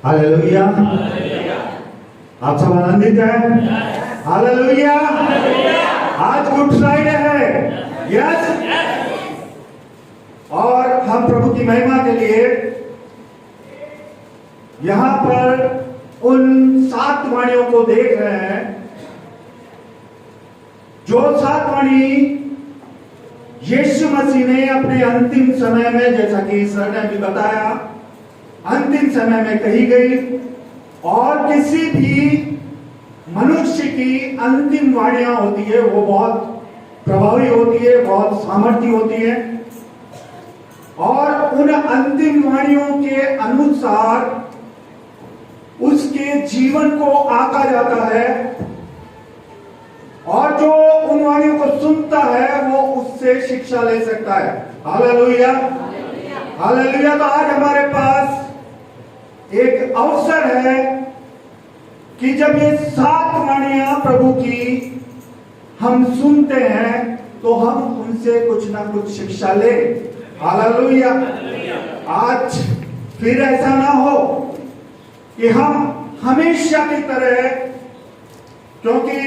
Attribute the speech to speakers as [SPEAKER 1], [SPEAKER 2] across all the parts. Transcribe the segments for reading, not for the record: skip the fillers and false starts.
[SPEAKER 1] Hallelujah. आप सब आनंदित हैं? हालेलुया। आज गुड फ्राइडे है, यस। और हम प्रभु की महिमा के लिए यहां पर उन 7 वाणियों को देख रहे हैं, जो 7 वाणी यीशु मसीह ने अपने अंतिम समय में, जैसा कि सर ने भी बताया, अंतिम समय में कही गई। और किसी भी मनुष्य की अंतिम वाणियां होती है, वो बहुत प्रभावी होती है, बहुत सामर्थ्य होती है। और उन अंतिम वाणियों के अनुसार उसके जीवन को आंका जाता है, और जो उन वाणियों को सुनता है वो उससे शिक्षा ले सकता है। Hallelujah, hallelujah. तो आज हमारे पास एक अवसर है कि जब ये 7 वाणियां प्रभु की हम सुनते हैं तो हम उनसे कुछ ना कुछ शिक्षा ले। हालेलुया। आज फिर ऐसा ना हो कि हम हमेशा की तरह, क्योंकि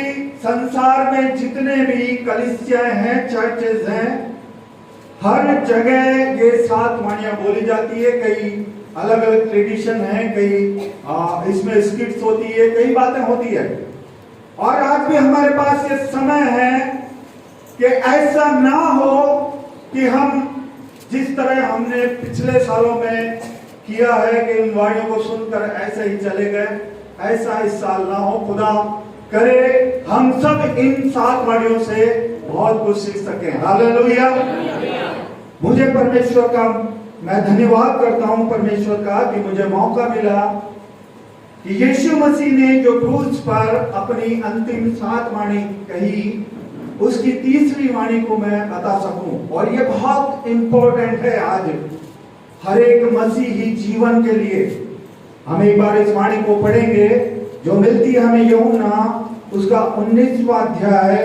[SPEAKER 1] संसार में जितने भी कलीसियाएं हैं, चर्चेज हैं, हर जगह ये 7 वाणियां बोली जाती है। कई अलग अलग ट्रेडिशन है, कई इसमें स्किट्स होती है, कई बातें होती है। और आज भी हमारे पास ये समय है कि ऐसा ना हो कि हम जिस तरह हमने पिछले सालों में किया है कि इन वाणियों को सुनकर ऐसे ही चले गए, ऐसा इस साल ना हो। खुदा करे हम सब इन 7 वाणियों से बहुत कुछ सीख सकें। हालेलुया। मुझे परमेश्वर का मैं धन्यवाद करता हूं, परमेश्वर का, कि मुझे मौका मिला कि यीशु मसीह ने जो क्रूस पर अपनी अंतिम 7 वाणी कही, उसकी 3री वाणी को मैं बता सकूं। और ये बहुत इंपॉर्टेंट है आज हर एक मसीही जीवन के लिए। हम एक बार इस वाणी को पढ़ेंगे जो मिलती है हमें यूहन्ना उसका 19वां अध्याय,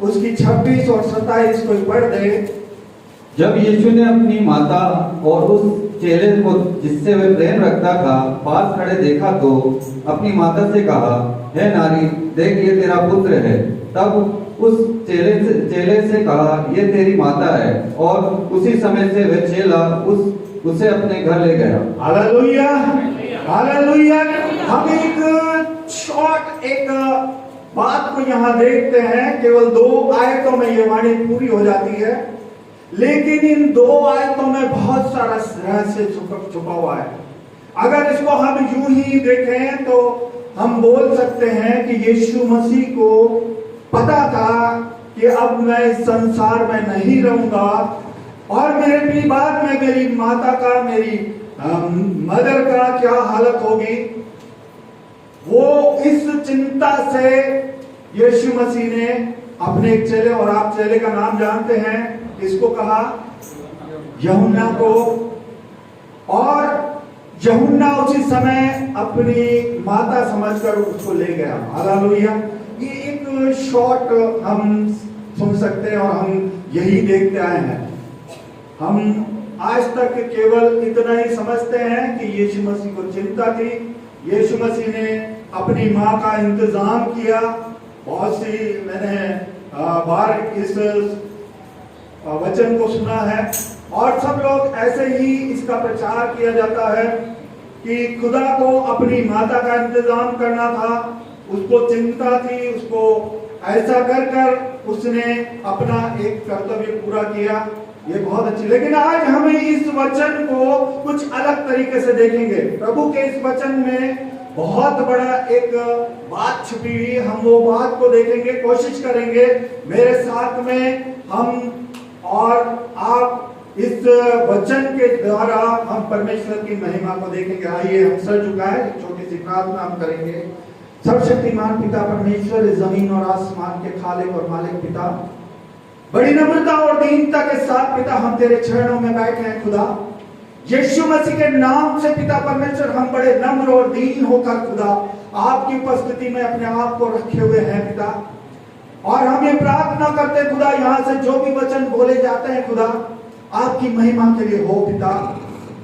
[SPEAKER 1] उसकी 26 और 27 को पढ़ दे।
[SPEAKER 2] जब यीशु ने अपनी माता और उस चेले को जिससे वह प्रेम रखता था पास खड़े देखा तो अपनी माता से कहा, हे नारी, देख ये तेरा पुत्र है। तब उस चेले से कहा, ये तेरी माता है। और उसी समय से वह चेला उसे अपने घर ले गया।
[SPEAKER 1] Hallelujah, hallelujah. हम एक शॉर्ट एक बात को यहाँ देखते हैं, केवल 2 आयतों में ये वाणी पूरी हो जाती है, लेकिन इन 2 आयतों में बहुत सारा रहस्य छुपा हुआ है। अगर इसको हम यूं ही देखें तो हम बोल सकते हैं कि यीशु मसीह को पता था कि अब मैं इस संसार में नहीं रहूंगा, और मेरे भी बाद में मेरी माता का, मेरी मदर का क्या हालत होगी। वो इस चिंता से यीशु मसीह ने अपने एक चेले, और आप चेले का नाम जानते हैं, इसको कहा यूहन्ना को। और यूहन्ना उसी समय अपनी माता समझकर उसको ले गया। हालेलुया। ये एक शॉर्ट हम सुन सकते हैं और हम यही देखते आए हैं। हम आज तक केवल इतना ही समझते हैं कि यीशु मसीह को चिंता थी, यीशु मसीह ने अपनी माँ का इंतजाम किया। बहुत सी मैंने बार इस वचन को सुना है, और सब लोग ऐसे ही इसका प्रचार किया जाता है कि खुदा को अपनी माता का इंतजाम करना था, उसको चिंता थी, उसको ऐसा कर कर उसने अपना एक कर्तव्य पूरा किया। ये बहुत अच्छी, लेकिन आज हम इस वचन को कुछ अलग तरीके से देखेंगे। प्रभु के इस वचन में बहुत बड़ा एक बात छुपी हुई, हम वो बात को देखेंगे, कोशिश करेंगे मेरे साथ में हम और आप इस वचन के द्वारा हम परमेश्वर की महिमा को देखेंगे। आइए हम सर झुकाएं, एक छोटी सी प्रार्थना हम करेंगे। सर्वशक्तिमान पिता परमेश्वर, इस जमीन और आसमान के खालिक और मालिक पिता, बड़ी नम्रता और दीनता के साथ पिता हम तेरे चरणों में बैठे हैं। खुदा यीशु मसीह के नाम से पिता परमेश्वर हम बड़े नम्र और दीन होकर खुदा आपकी उपस्थिति में अपने आप को रखे हुए हैं पिता। और हम ये प्रार्थना करते खुदा, यहाँ से जो भी वचन बोले जाते हैं खुदा आपकी महिमा के लिए हो पिता।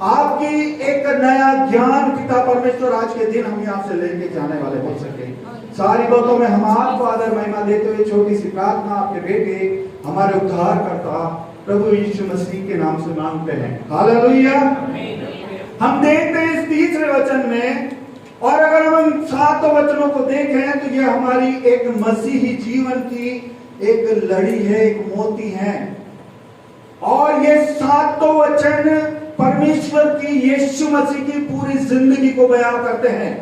[SPEAKER 1] आपकी एक नया ज्ञान पिता परमेश्वर आज के दिन हम यहाँ से लेके जाने वाले हो सके। सारी बातों में हम आपको आदर महिमा देते हुए छोटी सी प्रार्थना आपके बेटे हमारे उद्धार करता प्रभु यीशु मसीह के नाम से मांगते हैं, हालेलुया। हम देखते हैं इस तीसरे वचन में, और अगर हम 7 वचनों को देखें तो ये हमारी एक मसीही जीवन की एक लड़ी है, एक मोती है। और ये 7 वचन परमेश्वर की यीशु मसीह की पूरी जिंदगी को बयां करते हैं।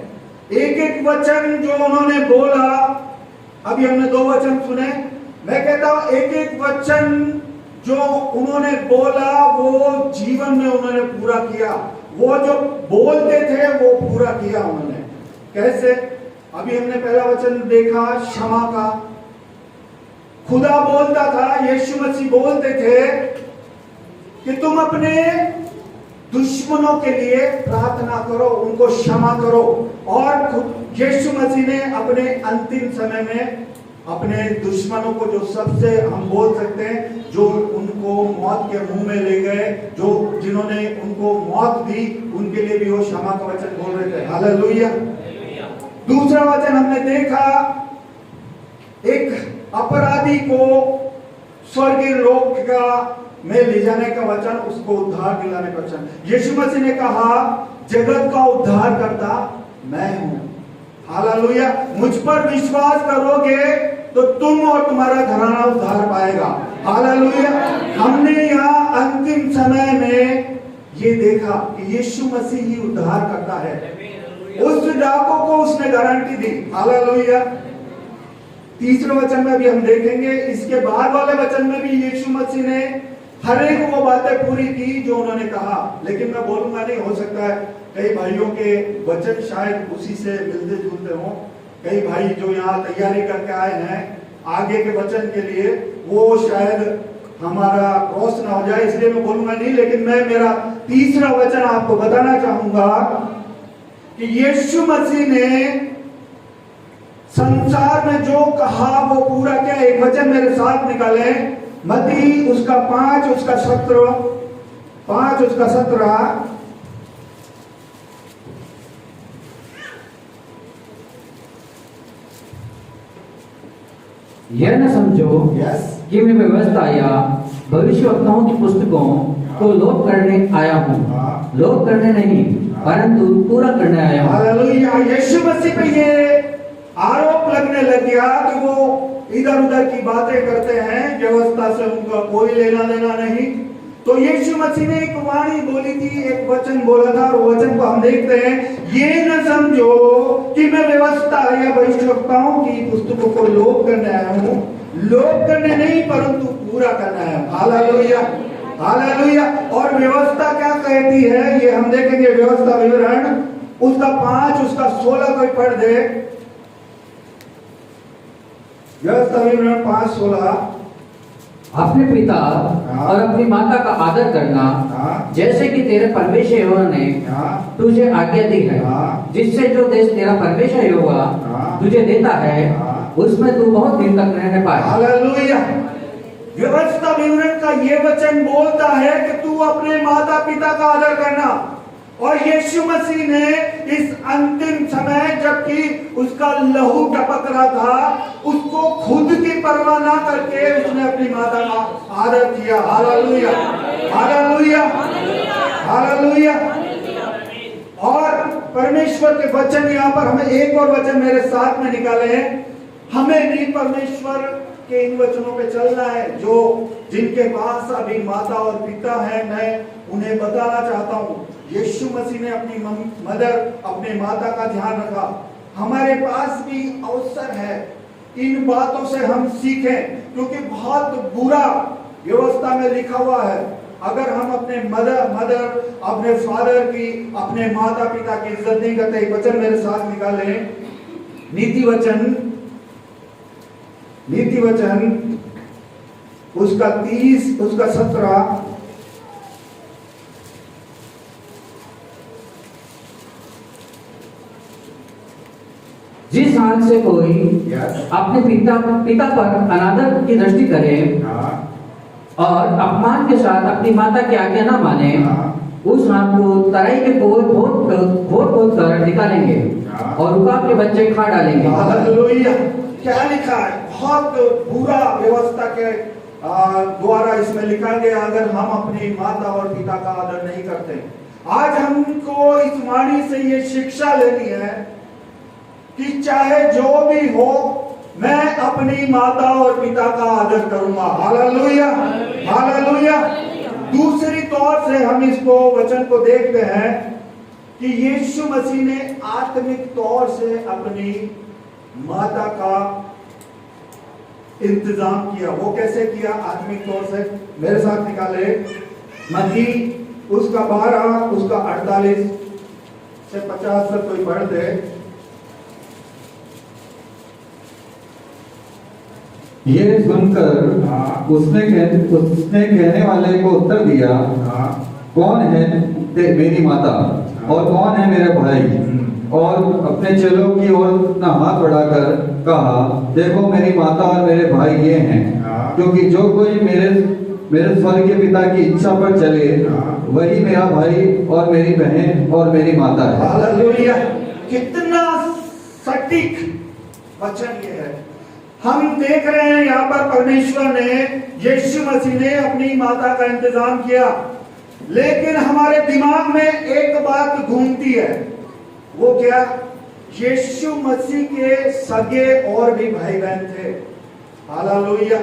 [SPEAKER 1] एक एक वचन जो उन्होंने बोला, अभी हमने 2 वचन सुने, मैं कहता हूं एक एक वचन जो उन्होंने बोला वो जीवन में उन्होंने पूरा किया। वो जो बोलते थे वो पूरा किया उन्होंने। कैसे? अभी हमने पहला वचन देखा क्षमा का। खुदा बोलता था, यीशु मसीह बोलते थे कि तुम अपने दुश्मनों के लिए प्रार्थना करो, उनको क्षमा करो। और यीशु मसीह ने अपने अंतिम समय में अपने दुश्मनों को, जो सबसे हम बोल सकते हैं, जो उनको मौत के मुंह में ले गए, जो जिन्होंने उनको मौत दी, उनके लिए भी वो क्षमा का वचन बोल रहे थे, हालेलुया। दूसरा वचन हमने देखा, एक अपराधी को स्वर्गीय लोक का में ले जाने का वचन, उसको उद्धार दिलाने का वचन। यीशु मसीह ने कहा जगत का उद्धार करता मैं हूं, हालेलुया। मुझ पर विश्वास करोगे तो तुम और तुम्हारा घराना उद्धार पाएगा, हालेलुया। हमने यहाँ अंतिम समय में ये देखा कि यीशु मसीह ही उद्धार करता है। उस डाकों को उसने गारंटी दी, हालेलुया। तीसरे वचन में भी हम देखेंगे, इसके बाद वाले वचन में भी यीशु मसीह ने हर एक वो बातें पूरी की जो उन्होंने कहा। लेकिन मैं बोलूंगा नहीं, हो सकता है कई भाइयों के वचन शायद उसी से मिलते जुलते हों। कई भाई जो यहाँ तैयारी करके आए हैं आगे के वचन के लिए, वो शायद हमारा क्रॉस ना हो जाए, इसलिए मैं बोलूंगा नहीं। लेकिन मैं मेरा तीसरा वचन आपको बताना चाहूंगा कि यीशु मसीह ने संसार में जो कहा वो पूरा किया। एक वचन मेरे साथ निकाले, मत्ती उसका 5 उसका 17।
[SPEAKER 3] यह न समझो कि मैं व्यवस्था या भविष्यवक्ताओं की पुस्तकों को लोप करने आया हूँ। लोप करने नहीं, परंतु पूरा करने आया हूँ।
[SPEAKER 1] हालेलुया। यीशु मसीह पे ये आरोप लगने लग गया कि वो इधर उधर की बातें करते हैं, व्यवस्था से उनका कोई लेना देना नहीं। तो यीशु मसीह ने एक वाणी बोली थी, एक वचन बोला था, और वचन को हम देखते हैं, ये न समझो कि मैं व्यवस्था या भविष्यवक्ताओं की पुस्तकों को लोप करने आया हूँ। लोप करने नहीं, परंतु पूरा करना है, हालेलुया, हालेलुया। और व्यवस्था क्या कहती है ये हम देखेंगे। व्यवस्था विवरण उसका 5 उसका 16 कोई पढ़ दे। व्यवस्था विवरण 5:16।
[SPEAKER 3] अपने पिता और अपनी माता का आदर करना, जैसे कि तेरे परमेश्वर यहोवा ने तुझे आज्ञा दी है, जिससे जो देश तेरा परमेश्वर यहोवा तुझे देता है उसमें तू बहुत दिन तक रहने पाए।
[SPEAKER 1] हालेलुया। व्यवस्था विवरण का ये वचन बोलता है कि तू अपने माता पिता का आदर करना। और यीशु मसीह ने इस अंतिम समय जबकि उसका लहू टपक रहा था, उसको खुद की परवाह ना करके उसने अपनी माता का आदर किया, हालेलुया, हालेलुया, हालेलुया। और परमेश्वर के वचन यहाँ पर हमें एक और वचन मेरे साथ में निकाले हैं। हमें भी परमेश्वर के इन वचनों पे चलना है। जो जिनके पास अभी माता और पिता है, मैं उन्हें बताना चाहता हूँ, यीशु मसीह ने अपनी मदर, अपने माता का ध्यान रखा। हमारे पास भी अवसर है इन बातों से हम सीखें, क्योंकि बहुत बुरा व्यवस्था में लिखा हुआ है। अगर हम अपने मदर अपने फादर की, अपने माता पिता की इज्जत नहीं करते। एक वचन मेरे साथ निकाले, नीति वचन उसका 30 उसका 17।
[SPEAKER 3] जिस हाथ से कोई अपने पिता पर अनादर की दृष्टि करे और अपमान के साथ अपनी माता की आज्ञा न माने, उस हाथ को तराई के खोद कर निकालेंगे और रुकाब के बच्चे खा डालेंगे।
[SPEAKER 1] हालेलुया। क्या लिखा है? बहुत बुरा व्यवस्था के द्वारा इसमें लिखा गया, अगर हम अपनी माता और पिता का आदर नहीं करते। आज हमको इस वाणी से ये शिक्षा लेनी है कि चाहे जो भी हो, मैं अपनी माता और पिता का आदर करूंगा। Hallelujah, hallelujah. दूसरी तौर से हम इसको वचन को देखते हैं कि यीशु मसीह ने आत्मिक तौर से अपनी माता का इंतजाम किया। वो कैसे किया आत्मिक तौर से? मेरे साथ निकाले मत्ती उसका 12 उसका 48 से 50 तक कोई पढ़ दे।
[SPEAKER 2] ये सुनकर उसने कहने वाले को उत्तर दिया, कौन है मेरी माता और कौन है मेरे भाई? और अपने चेलों की ओर अपना हाथ बढ़ाकर कहा, देखो मेरी माता और मेरे भाई ये हैं, क्योंकि जो कोई मेरे स्वर्ग के पिता की इच्छा पर चले वही मेरा भाई और मेरी बहन और मेरी माता है।
[SPEAKER 1] हालेलुया। कितना सटीक वचन ये है। हम देख रहे हैं यहाँ पर परमेश्वर ने, यीशु मसीह ने अपनी माता का इंतजाम किया, लेकिन हमारे दिमाग में एक बात घूमती है। वो क्या? यीशु मसीह के सगे और भी भाई बहन थे। हालेलुया।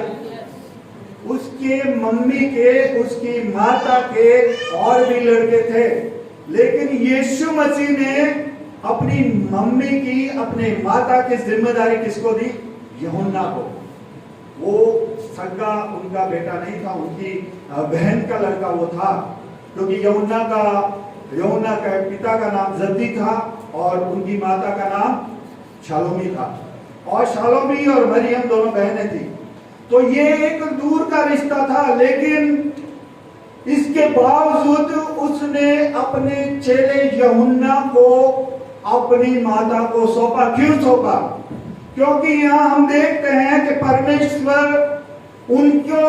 [SPEAKER 1] उसके मम्मी के, उसकी माता के और भी लड़के थे, लेकिन यीशु मसीह ने अपनी मम्मी की, अपने माता की जिम्मेदारी किसको दी? यूहन्ना को। वो सगा उनका बेटा नहीं था, उनकी बहन का लड़का वो था, क्योंकि यूहन्ना का पिता का नाम जब्दी था और उनकी माता का नाम शालोमी था, और शालोमी और मरियम दोनों बहनें थी। तो ये एक दूर का रिश्ता था, लेकिन इसके बावजूद उसने अपने चेले यूहन्ना को अपनी माता को सौंपा। क्यों सौंपा? क्योंकि यहाँ हम देखते हैं कि परमेश्वर उनको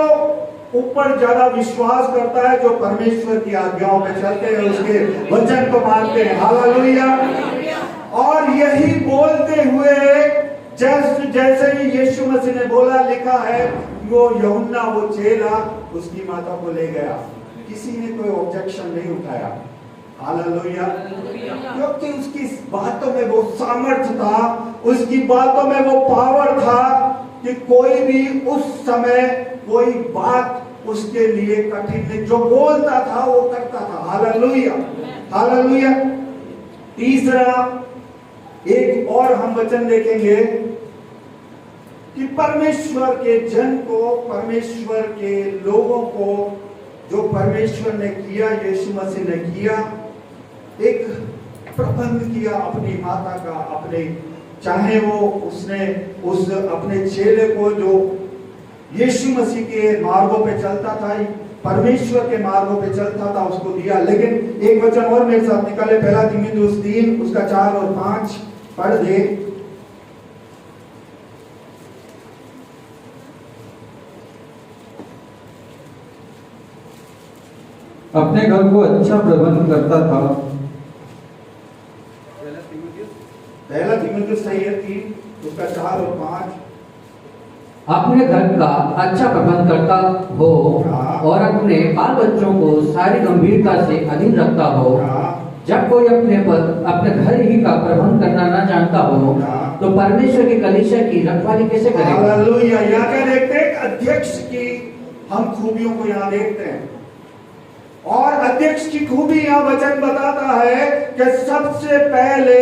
[SPEAKER 1] ऊपर ज्यादा विश्वास करता है जो परमेश्वर की आज्ञाओं पे चलते हैं, उसके वचन को मानते हैं। हालेलुया। और यही बोलते हुए जैसे ही यीशु मसीह ने बोला, लिखा है वो यूहन्ना, वो चेला उसकी माता को ले गया। किसी ने कोई ऑब्जेक्शन नहीं उठाया। हालेलुया। क्योंकि उसकी बातों में वो सामर्थ्य था, उसकी बातों में वो पावर था कि कोई भी उस समय कोई बात उसके लिए कठिन नहीं, जो बोलता था वो करता था। Hallelujah, hallelujah. तीसरा एक और हम वचन देखेंगे कि परमेश्वर के जन को, परमेश्वर के लोगों को जो परमेश्वर ने किया, यीशु मसीह ने किया, एक प्रबंध किया अपनी माता का, अपने, चाहे वो उसने उस अपने चेले को जो यीशु मसीह के मार्गों पे चलता था, परमेश्वर के मार्गों पे चलता था, उसको दिया। लेकिन एक वचन और मेरे साथ निकाले, पहला तीमुथियुस 3 उसका 4 और 5 पढ़ दे।
[SPEAKER 2] अपने घर को अच्छा प्रबंध करता था।
[SPEAKER 1] पहला तीमुथियुस 3 उसका 4 और 5।
[SPEAKER 3] अपने घर का अच्छा प्रबंध करता हो और अपने बाल बच्चों को सारी गंभीरता से अधीन रखता हो। जब कोई अपने घर ही का प्रबंध करना ना जानता हो तो परमेश्वर की कलीसिया की रखवाली कैसे करेगा?
[SPEAKER 1] हालेलुया। यहाँ क्या देखते हैं? अध्यक्ष की हम खूबियों को यहाँ देखते हैं, और अध्यक्ष की खूबी यहाँ वचन बताता है कि सबसे पहले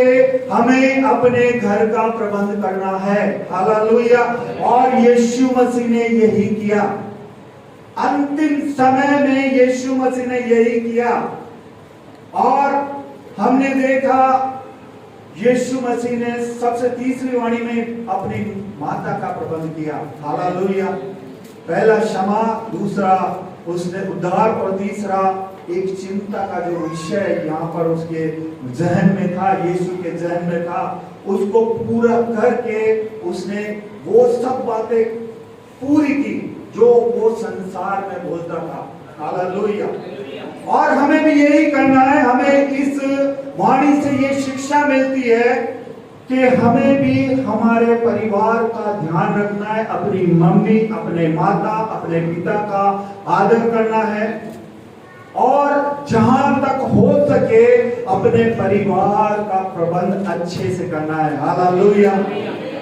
[SPEAKER 1] हमें अपने घर का प्रबंध करना है। हालेलुया। और यीशु मसीह ने यही किया। अंतिम समय में यीशु मसीह ने यही किया, और हमने देखा यीशु मसीह ने सबसे तीसरी वाणी में अपनी माता का प्रबंध किया। हालेलुया। पहला क्षमा, दूसरा उसने उद्धार, और तीसरा एक चिंता का जो विषय यहाँ पर उसके जहन में था, यीशु के जहन में था, उसको पूरा करके उसने वो सब बातें पूरी की जो वो संसार में बोलता था। हालेलुया। और हमें भी यही करना है। हमें इस वाणी से ये शिक्षा मिलती है कि हमें भी हमारे परिवार का ध्यान रखना है, अपनी मम्मी, अपने माता, अपने पिता का आदर करना है और जहां तक हो सके अपने परिवार का प्रबंध अच्छे से करना है। हालेलुया।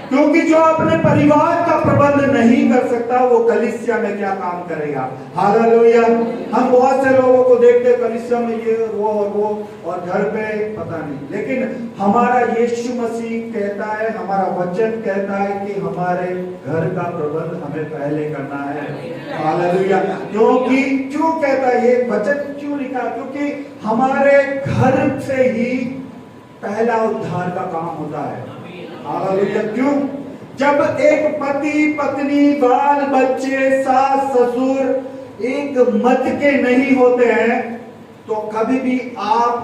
[SPEAKER 1] क्योंकि जो अपने परिवार का प्रबंध नहीं कर सकता वो कलीसिया में क्या काम करेगा। हालेलुया। हम बहुत से लोगों को देखते हैं कलीसिया में ये और वो और घर पे पता नहीं, लेकिन हमारा यीशु मसीह कहता है, हमारा वचन कहता है कि हमारे घर का प्रबंध हमें पहले करना है। हालेलुया। क्योंकि क्यों कहता है ये वचन, क्यों लिखा? क्योंकि हमारे घर से ही पहला उद्धार का काम होता है। हालेलुया। क्यों? जब एक पति पत्नी, बाल बच्चे, सास ससुर एक मत के नहीं होते हैं तो कभी भी आप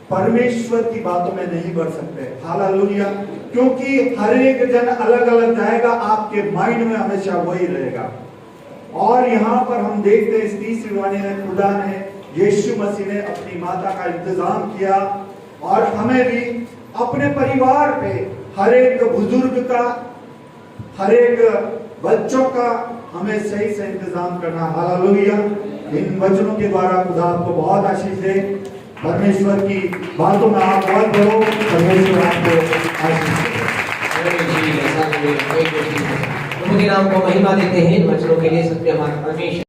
[SPEAKER 1] परमेश्वर की बातों में नहीं बढ़ सकते। हालेलुया। क्योंकि हर एक जन अलग अलग जाएगा, आपके माइंड में हमेशा वही रहेगा। और यहाँ पर हम देखते हैं इस तीसरी वाणी में खुदा ने, यीशु मसीह ने अपनी माता का इंतजाम किया और हमें भी अपने परिवार पे हर एक बुजुर्ग का, हर एक बच्चों का हमें सही से इंतजाम करना। हालेलुया। इन वचनों के द्वारा खुदा आपको बहुत आशीष दे। परमेश्वर की बातों में आप बहुत बढ़ो, परमेश्वर आपको आशीष दे।
[SPEAKER 4] प्रभु के नाम को महिमा देते हैं इन वचनों के लिए। सत्य हमारा परमेश्वर